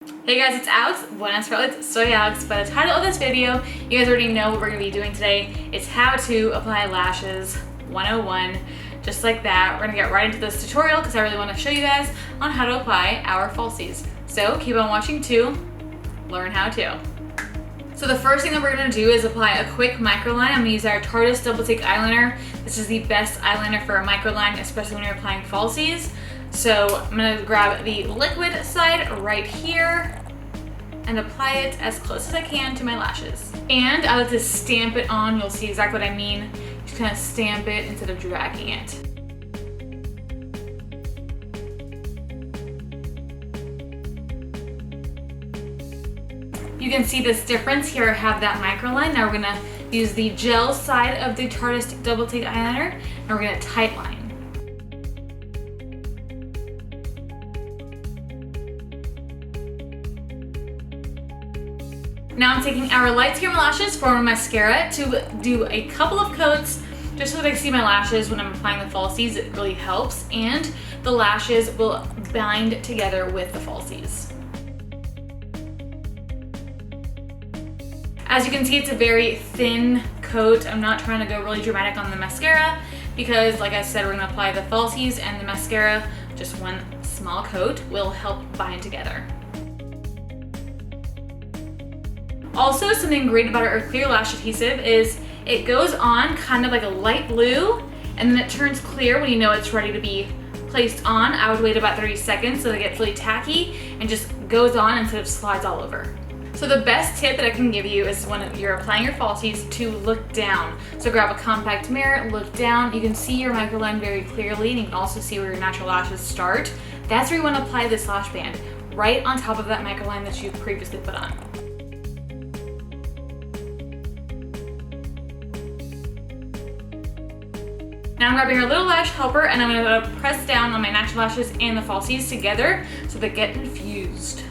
Hey guys, it's Alex. Buenas tardes, soy Alex. By the title of this video, you guys already know what we're going to be doing today. It's how to apply lashes 101. Just like that, we're going to get right into this tutorial because I really want to show you guys on how to apply our falsies. So keep on watching to learn how to. So the first thing that we're going to do is apply a quick microline. I'm going to use our Tarte Double Take Eyeliner. This is the best eyeliner for a microline, especially when you're applying falsies. So I'm going to grab the liquid side right here and apply it as close as I can to my lashes. And I like to stamp it on. You'll see exactly what I mean. Just kind of stamp it instead of dragging it. You can see this difference here. I have that microline. Now we're gonna use the gel side of the Tarte Double Take Eyeliner and we're gonna tight line. Now I'm taking our light skin lashes for my mascara to do a couple of coats just so that I see my lashes when I'm applying the falsies. It really helps, and the lashes will bind together with the falsies. As you can see, it's a very thin coat. I'm not trying to go really dramatic on the mascara because, like I said, we're gonna apply the falsies and the mascara. Just one small coat will help bind together. Also, something great about our clear lash adhesive is it goes on kind of like a light blue and then it turns clear when you know it's ready to be placed on. I would wait about 30 seconds so that it gets really tacky and just goes on instead of slides all over. So the best tip that I can give you is when you're applying your falsies to look down. So grab a compact mirror, look down. You can see your microline very clearly and you can also see where your natural lashes start. That's where you want to apply this lash band, right on top of that microline that you've previously put on. Now I'm grabbing our little lash helper and I'm going to press down on my natural lashes and the falsies together so they get infused.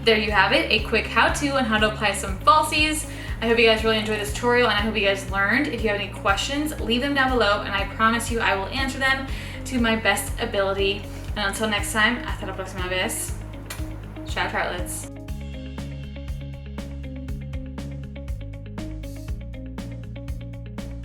There you have it, a quick how-to on how to apply some falsies. I hope you guys really enjoyed this tutorial and I hope you guys learned. If you have any questions, leave them down below and I promise you I will answer them to my best ability. And until next time, hasta la próxima vez. Ciao, tartelettes.